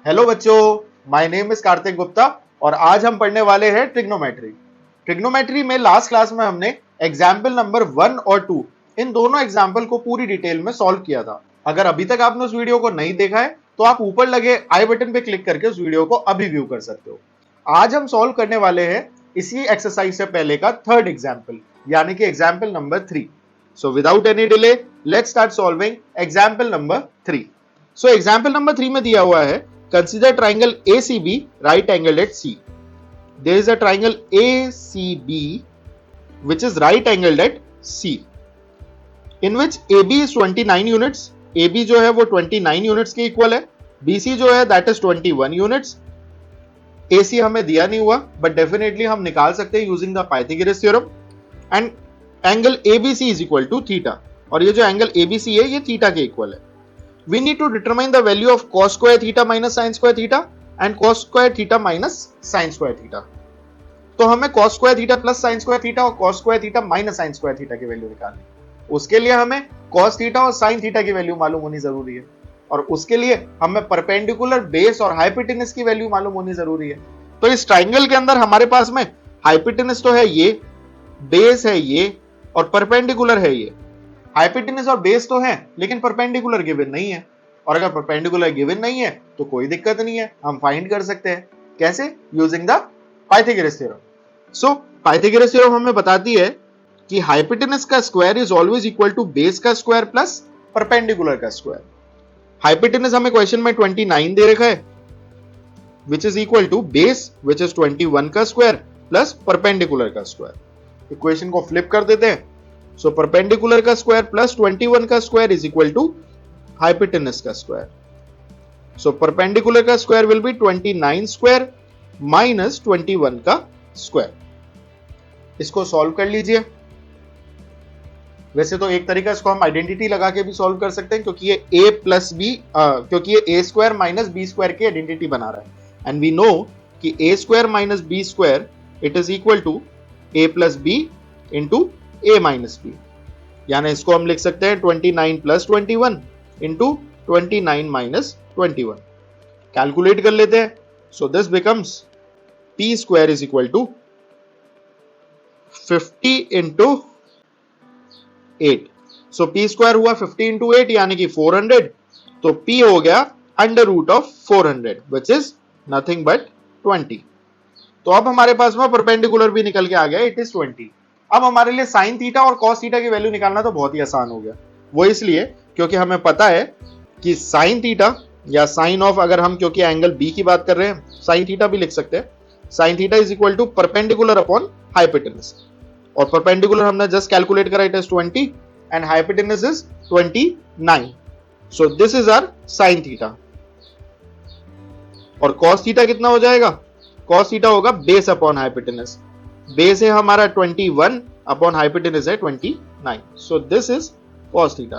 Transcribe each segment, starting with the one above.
Hello बच्चों, my name is Kartik Gupta और आज हम पढ़ने वाले हैं ट्रिग्नोमेट्री। ट्रिग्नोमेट्री में लास्ट क्लास में हमने एग्जाम्पल नंबर 1 और 2 इन दोनों एग्जाम्पल को पूरी डिटेल में सॉल्व किया था। अगर अभी तक आपने उस वीडियो को नहीं देखा है तो आप ऊपर लगे आई बटन पे क्लिक करके उस वीडियो को अभी व्यू कर सकते हो। आज हम सॉल्व करने वाले हैं इसी एक्सरसाइज से पहले का थर्ड एग्जाम्पल, यानी कि example number 3। So without any delay let's start solving example number 3। So example number 3 में दिया हुआ है, consider triangle ACB right angled at C. There is a triangle ACB which is right angled at C, in which AB is 29 units. AB जो है वो 29 units के equal है, BC जो है that is 21 यूनिट्स। AC हमें दिया नहीं हुआ बट डेफिनेटली हम निकाल सकते हैं using the Pythagoras theorem. And angle ABC is equal to theta, और ये जो एंगल ABC है ये थीटा के इक्वल है। We need to determine the value of cos square theta minus sin square theta and cos square theta minus sin square theta. तो हमें cos square theta plus sin square theta और cos square theta minus sin square theta की value निकालनी है। उसके लिए हमें cos theta और sin theta की वैल्यू मालूम होनी जरूरी है, और उसके लिए हमें परपेंडिकुलर बेस और हाइपोटेनस की वैल्यू मालूम होनी जरूरी है। तो इस ट्राइंगल के अंदर हमारे पास में हाइपोटेनस तो है ये, बेस है ये और परपेंडिकुलर है ये। हाइपोटेनस और बेस तो है लेकिन परपेंडिकुलर गिवन नहीं है, और अगर परपेंडिकुलर गिवन नहीं है तो कोई दिक्कत नहीं है, हम फाइंड कर सकते हैं। कैसे? Using the Pythagoras theorem. So Pythagoras theorem हमें बताती है कि हाइपोटेनस का square is always equal to base का स्क्वायर प्लस परपेंडिकुलर का स्क्वायर। हाइपोटेनस हमें क्वेश्चन में 29 दे रखा है, which is equal to base which is 21 का स्क्वायर प्लस परपेंडिकुलर का स्क्वायर। इक्वेशन को फ्लिप कर देते हैं। सो परपेंडिकुलर का स्क्वायर प्लस 21 का square is equal to hypotenuse का स्क्वायर। सो परपेंडिकुलर का square will be 29 square minus 21 का स्क्वायर। इसको सॉल्व कर लीजिए। वैसे तो एक तरीका इसको हम आइडेंटिटी लगा के भी सॉल्व कर सकते हैं, क्योंकि ये a प्लस बी क्योंकि ये a square minus B square की आइडेंटिटी बना रहा है। एंड वी नो कि a square minus B square it is equal to a plus B into a minus B, यानी इसको हम लिख सकते हैं 29 प्लस 21 इंटू 29 माइनस 21। कैलकुलेट कर लेते हैं। So this becomes p square is equal to 50 into 8। So p square हुआ 50 इंटू 8 यानी कि 400, तो p हो गया under root of 400 which is nothing but 20। तो अब हमारे पास में परपेंडिकुलर भी निकल के आ गया, इट इज 20। अब हमारे लिए साइन थीटा और कॉस थीटा की वैल्यू निकालना तो बहुत ही आसान हो गया। वो इसलिए क्योंकि हमें पता है कि साइन थीटा या साइन ऑफ, अगर हम क्योंकि एंगल बी की बात कर रहे हैं साइन थीटा भी लिख सकते हैं। Sine theta is equal to perpendicular upon hypotenuse, और परपेंडिकुलर हमने जस्ट कैलकुलेट करा, it is 20 and hypotenuse is 29। So this is our sine theta. और कॉस थीटा कितना हो जाएगा? कॉस थीटा होगा बेस अपॉन हाइपोटेनस। बेस है हमारा 21 अपॉन हाइपोटेनस है 29। So this is cos theta.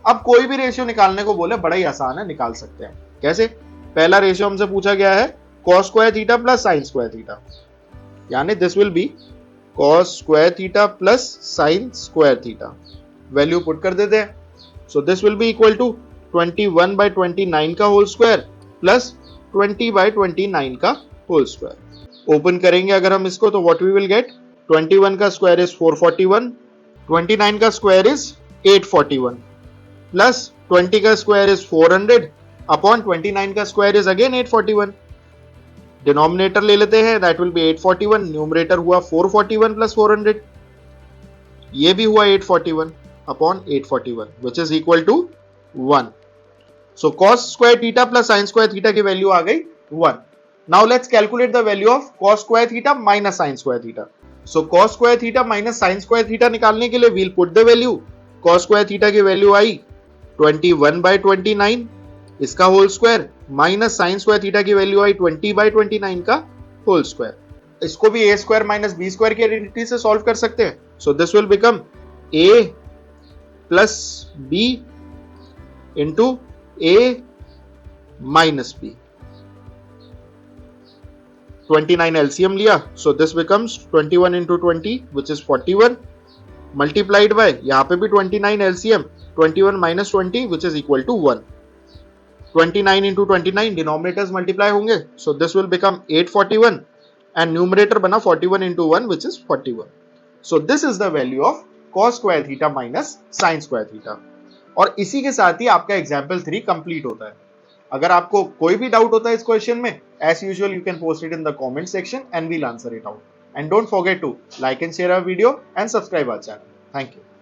अब कोई भी रेशियो निकालने को बोले बड़ा ही आसान है, निकाल सकते हैं। कैसे? पहला रेशियो हमसे पूछा गया है cos square theta plus sine square theta, यानी this will be cos square theta plus sine square theta. Value put कर देते हैं। So this will be equal to 21 by 29 का होल स्क्वायर प्लस 20 बाय 29 का होल स्क्वायर। ओपन करेंगे अगर हम इसको तो व्हाट वी विल गेट, 21 का स्क्वायर इज 441, 29 का स्क्वायर इज 841 प्लस 20 का स्क्वायर इज 400 अपॉन 29 का स्क्वायर इज अगेन 841। डिनोमिनेटर ले लेते हैं, दैट विल बी 841, न्यूमरेटर हुआ 441 प्लस 400, ये भी हुआ 841 upon 841 which is equal to 1। So cos square theta plus sine square theta की वैल्यू आ गई 1। Now let's calculate the value of cos square theta minus sin square theta. So cos square theta minus sin square theta निकालने के लिए we'll put the value. Cos square theta की value आई 21 by 29 इसका whole square minus sin square theta की value आई 20 by 29 का whole square. इसको भी a square minus b square की आइडेंटिटी से सॉल्व कर सकते हैं। So this will become a plus b into a minus b। 29 LCM लिया, so this becomes 21 into 20 which is 41 multiplied by यहाँ पे भी 29 LCM 21 minus 20 which is equal to 1। 29 into 29 denominators multiply होंगे, सो this will become 841 and numerator बना 41 into 1 which is 41. So this is the value of cos square theta minus sin square theta. और इसी के साथ ही आपका एग्जाम्पल 3 कंप्लीट होता है. अगर आपको कोई भी डाउट होता है इस क्वेश्चन में, as usual you can post it in the comment section and we'll answer it out. And don't forget to like and share our video and subscribe our channel. Thank you.